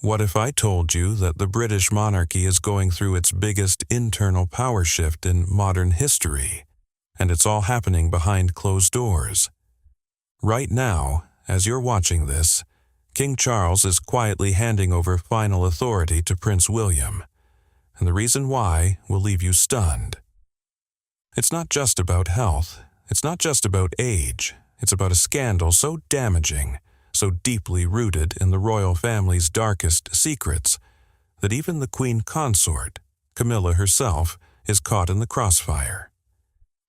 What if I told you that the British monarchy is going through its biggest internal power shift in modern history, and it's all happening behind closed doors? Right now, as you're watching this, King Charles is quietly handing over final authority to Prince William, and the reason why will leave you stunned. It's not just about health, it's not just about age, it's about a scandal so damaging, so deeply rooted in the royal family's darkest secrets, that even the Queen Consort, Camilla herself, is caught in the crossfire.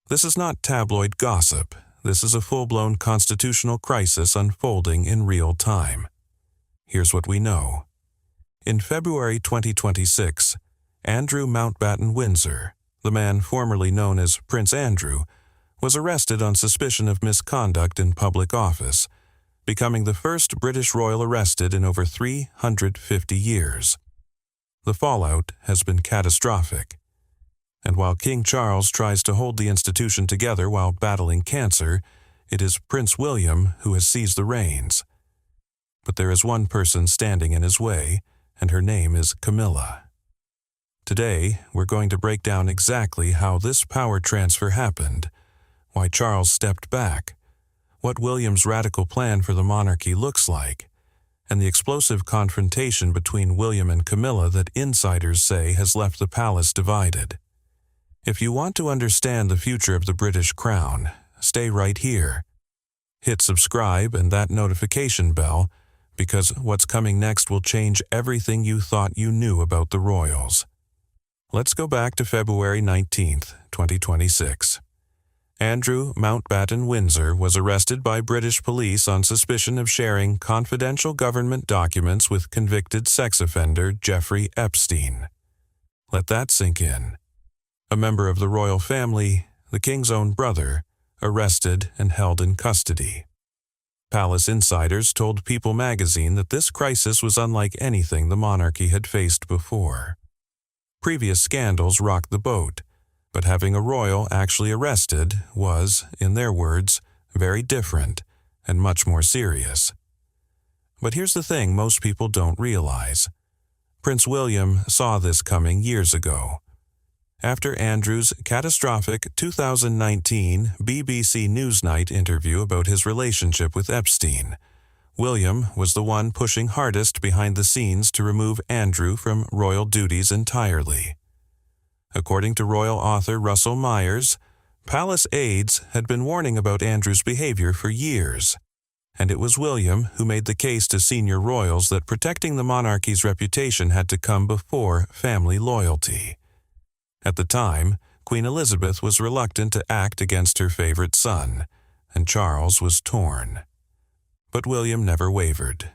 This is not tabloid gossip, this is a full-blown constitutional crisis unfolding in real time. Here's what we know. In February 2026, Andrew Mountbatten-Windsor, the man formerly known as Prince Andrew, was arrested on suspicion of misconduct in public office, becoming the first British royal arrested in over 350 years. The fallout has been catastrophic. And while King Charles tries to hold the institution together while battling cancer, it is Prince William who has seized the reins. But there is one person standing in his way, and her name is Camilla. Today, we're going to break down exactly how this power transfer happened, why Charles stepped back, what William's radical plan for the monarchy looks like, and the explosive confrontation between William and Camilla that insiders say has left the palace divided. If you want to understand the future of the British crown, stay right here. Hit subscribe and that notification bell, because what's coming next will change everything you thought you knew about the royals. Let's go back to February 19th, 2026. Andrew Mountbatten-Windsor was arrested by British police on suspicion of sharing confidential government documents with convicted sex offender Jeffrey Epstein. Let that sink in. A member of the royal family, the king's own brother, arrested and held in custody. Palace insiders told People magazine that this crisis was unlike anything the monarchy had faced before. Previous scandals rocked the boat, but having a royal actually arrested was, in their words, very different and much more serious. But here's the thing most people don't realize. Prince William saw this coming years ago. After Andrew's catastrophic 2019 BBC Newsnight interview about his relationship with Epstein, William was the one pushing hardest behind the scenes to remove Andrew from royal duties entirely. According to royal author Russell Myers, palace aides had been warning about Andrew's behavior for years, and it was William who made the case to senior royals that protecting the monarchy's reputation had to come before family loyalty. At the time, Queen Elizabeth was reluctant to act against her favorite son, and Charles was torn. But William never wavered.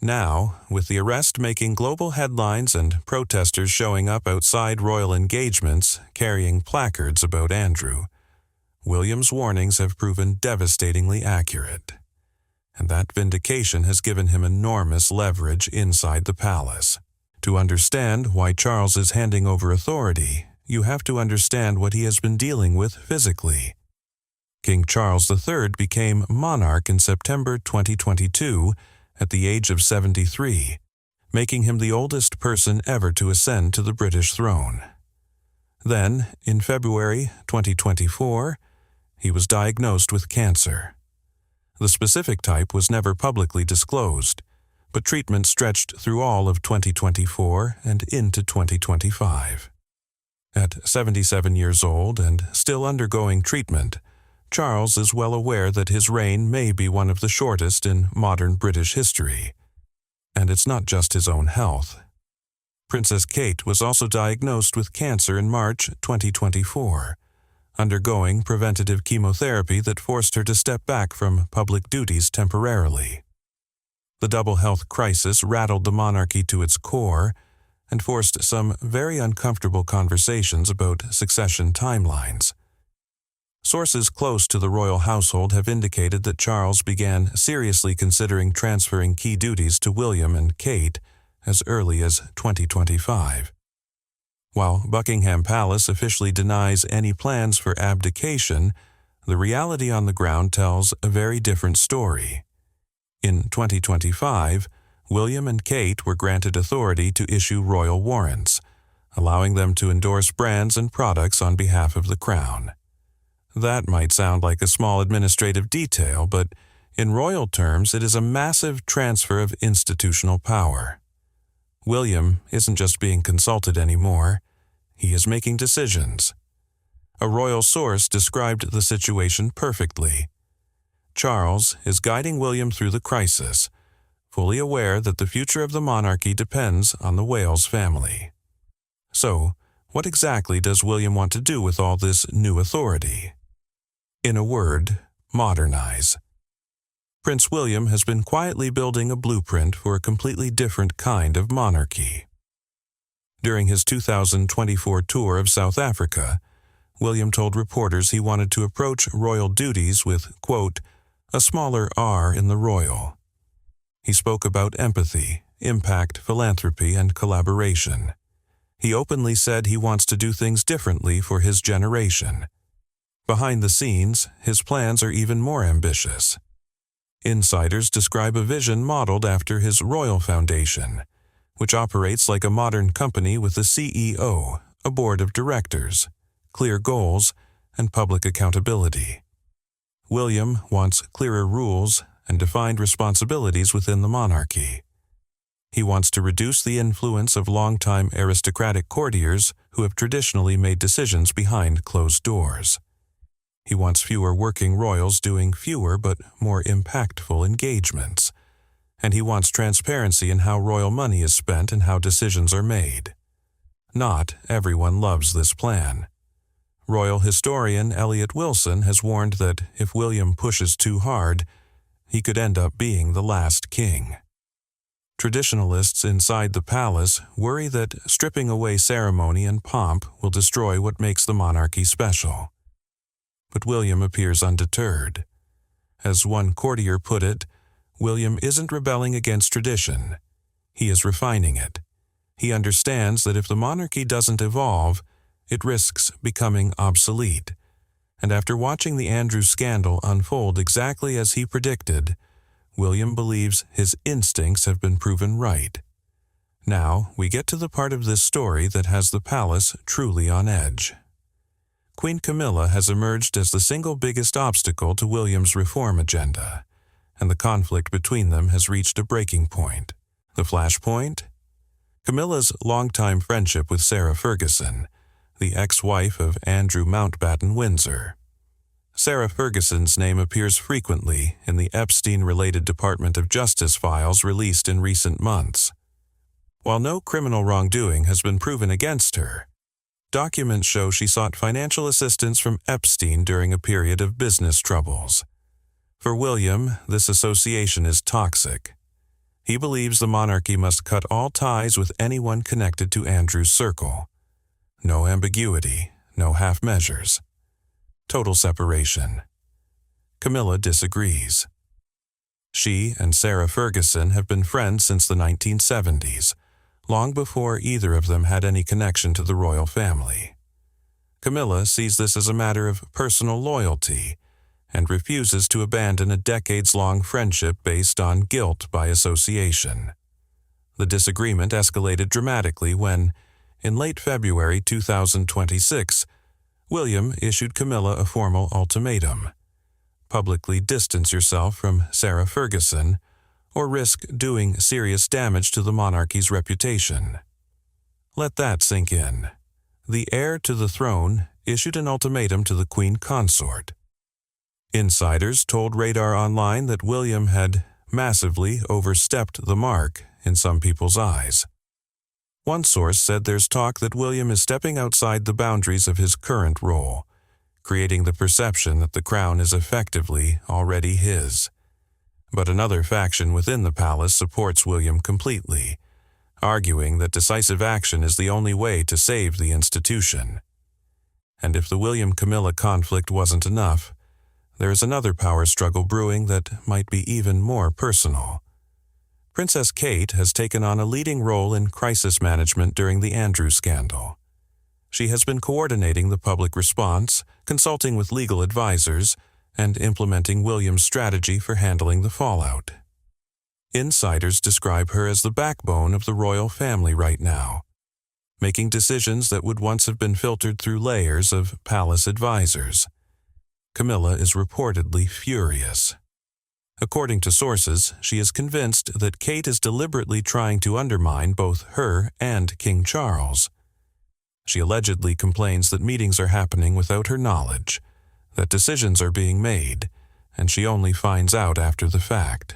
Now, with the arrest making global headlines and protesters showing up outside royal engagements carrying placards about Andrew, William's warnings have proven devastatingly accurate. And that vindication has given him enormous leverage inside the palace. To understand why Charles is handing over authority, you have to understand what he has been dealing with physically. King Charles III became monarch in September 2022 at the age of 73, making him the oldest person ever to ascend to the British throne. Then, in February 2024, he was diagnosed with cancer. The specific type was never publicly disclosed, but treatment stretched through all of 2024 and into 2025. At 77 years old and still undergoing treatment, Charles is well aware that his reign may be one of the shortest in modern British history. And it's not just his own health. Princess Kate was also diagnosed with cancer in March 2024, undergoing preventative chemotherapy that forced her to step back from public duties temporarily. The double health crisis rattled the monarchy to its core and forced some very uncomfortable conversations about succession timelines. Sources close to the royal household have indicated that Charles began seriously considering transferring key duties to William and Kate as early as 2025. While Buckingham Palace officially denies any plans for abdication, the reality on the ground tells a very different story. In 2025, William and Kate were granted authority to issue royal warrants, allowing them to endorse brands and products on behalf of the crown. That might sound like a small administrative detail, but in royal terms, it is a massive transfer of institutional power. William isn't just being consulted anymore, he is making decisions. A royal source described the situation perfectly. Charles is guiding William through the crisis, fully aware that the future of the monarchy depends on the Wales family. So, what exactly does William want to do with all this new authority? In a word, modernize. Prince William has been quietly building a blueprint for a completely different kind of monarchy. During his 2024 tour of South Africa, William told reporters he wanted to approach royal duties with, quote, a smaller R in the royal. He spoke about empathy, impact, philanthropy, and collaboration. He openly said he wants to do things differently for his generation. Behind the scenes, his plans are even more ambitious. Insiders describe a vision modeled after his Royal Foundation, which operates like a modern company with a CEO, a board of directors, clear goals, and public accountability. William wants clearer rules and defined responsibilities within the monarchy. He wants to reduce the influence of longtime aristocratic courtiers who have traditionally made decisions behind closed doors. He wants fewer working royals doing fewer but more impactful engagements. And he wants transparency in how royal money is spent and how decisions are made. Not everyone loves this plan. Royal historian Elliot Wilson has warned that if William pushes too hard, he could end up being the last king. Traditionalists inside the palace worry that stripping away ceremony and pomp will destroy what makes the monarchy special. But William appears undeterred. As one courtier put it, William isn't rebelling against tradition. He is refining it. He understands that if the monarchy doesn't evolve, it risks becoming obsolete. And after watching the Andrew scandal unfold exactly as he predicted, William believes his instincts have been proven right. Now, we get to the part of this story that has the palace truly on edge. Queen Camilla has emerged as the single biggest obstacle to William's reform agenda, and the conflict between them has reached a breaking point. The flashpoint? Camilla's longtime friendship with Sarah Ferguson, the ex-wife of Andrew Mountbatten-Windsor. Sarah Ferguson's name appears frequently in the Epstein-related Department of Justice files released in recent months. While no criminal wrongdoing has been proven against her, documents show she sought financial assistance from Epstein during a period of business troubles. For William, this association is toxic. He believes the monarchy must cut all ties with anyone connected to Andrew's circle. No ambiguity, no half measures. Total separation. Camilla disagrees. She and Sarah Ferguson have been friends since the 1970s, long before either of them had any connection to the royal family. Camilla sees this as a matter of personal loyalty and refuses to abandon a decades-long friendship based on guilt by association. The disagreement escalated dramatically when, in late February 2026, William issued Camilla a formal ultimatum. Publicly distance yourself from Sarah Ferguson, or risk doing serious damage to the monarchy's reputation. Let that sink in. The heir to the throne issued an ultimatum to the Queen Consort. Insiders told Radar Online that William had massively overstepped the mark in some people's eyes. One source said there's talk that William is stepping outside the boundaries of his current role, creating the perception that the crown is effectively already his. But another faction within the palace supports William completely, arguing that decisive action is the only way to save the institution. And if the William-Camilla conflict wasn't enough, there is another power struggle brewing that might be even more personal. Princess Kate has taken on a leading role in crisis management during the Andrew scandal. She has been coordinating the public response, consulting with legal advisors, and implementing William's strategy for handling the fallout. Insiders describe her as the backbone of the royal family right now, making decisions that would once have been filtered through layers of palace advisors. Camilla is reportedly furious. According to sources, she is convinced that Kate is deliberately trying to undermine both her and King Charles. She allegedly complains that meetings are happening without her knowledge, that decisions are being made, and she only finds out after the fact.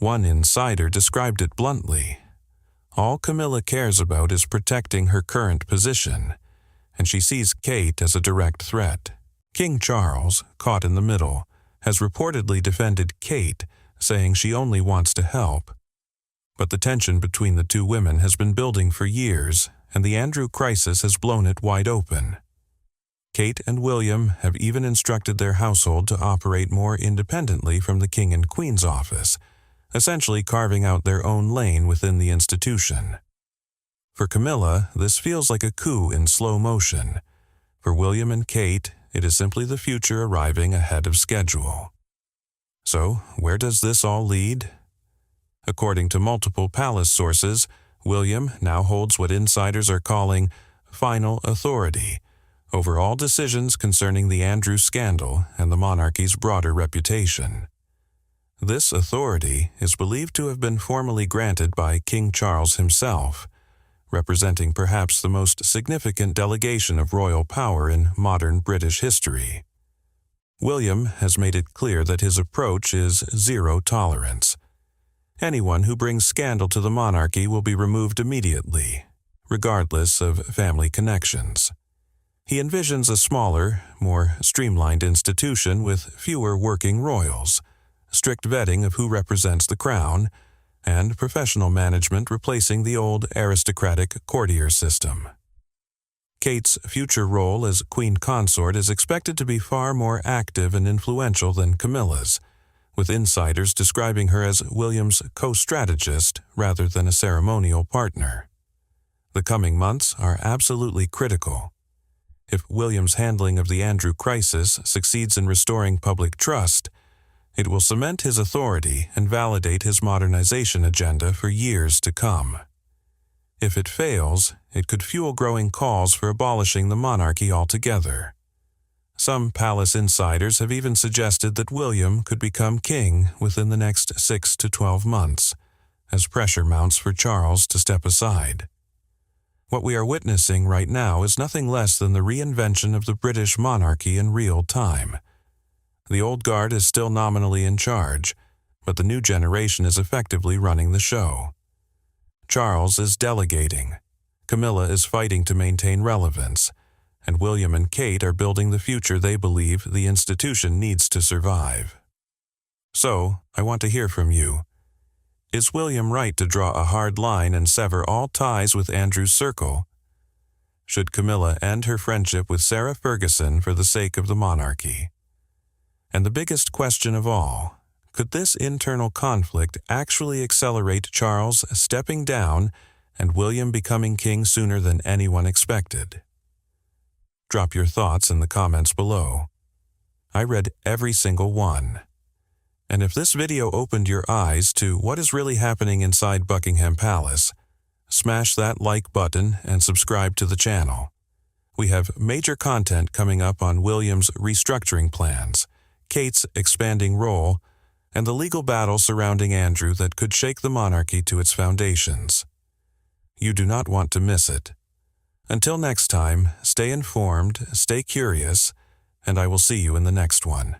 One insider described it bluntly. All Camilla cares about is protecting her current position, and she sees Kate as a direct threat. King Charles, caught in the middle, has reportedly defended Kate, saying she only wants to help. But the tension between the two women has been building for years, and the Andrew crisis has blown it wide open. Kate and William have even instructed their household to operate more independently from the King and Queen's office, essentially carving out their own lane within the institution. For Camilla, this feels like a coup in slow motion. For William and Kate, it is simply the future arriving ahead of schedule. So, where does this all lead? According to multiple palace sources, William now holds what insiders are calling final authority over all decisions concerning the Andrew scandal and the monarchy's broader reputation. This authority is believed to have been formally granted by King Charles himself, representing perhaps the most significant delegation of royal power in modern British history. William has made it clear that his approach is zero tolerance. Anyone who brings scandal to the monarchy will be removed immediately, regardless of family connections. He envisions a smaller, more streamlined institution with fewer working royals, strict vetting of who represents the crown, and professional management replacing the old aristocratic courtier system. Kate's future role as queen consort is expected to be far more active and influential than Camilla's, with insiders describing her as William's co-strategist rather than a ceremonial partner. The coming months are absolutely critical. If William's handling of the Andrew crisis succeeds in restoring public trust, it will cement his authority and validate his modernization agenda for years to come. If it fails, it could fuel growing calls for abolishing the monarchy altogether. Some palace insiders have even suggested that William could become king within the next 6 to 12 months, as pressure mounts for Charles to step aside. What we are witnessing right now is nothing less than the reinvention of the British monarchy in real time. The old guard is still nominally in charge, but the new generation is effectively running the show. Charles is delegating, Camilla is fighting to maintain relevance, and William and Kate are building the future they believe the institution needs to survive. So, I want to hear from you. Is William right to draw a hard line and sever all ties with Andrew's circle? Should Camilla end her friendship with Sarah Ferguson for the sake of the monarchy? And the biggest question of all, could this internal conflict actually accelerate Charles stepping down and William becoming king sooner than anyone expected? Drop your thoughts in the comments below. I read every single one. And if this video opened your eyes to what is really happening inside Buckingham Palace, smash that like button and subscribe to the channel. We have major content coming up on William's restructuring plans, Kate's expanding role, and the legal battle surrounding Andrew that could shake the monarchy to its foundations. You do not want to miss it. Until next time, stay informed, stay curious, and I will see you in the next one.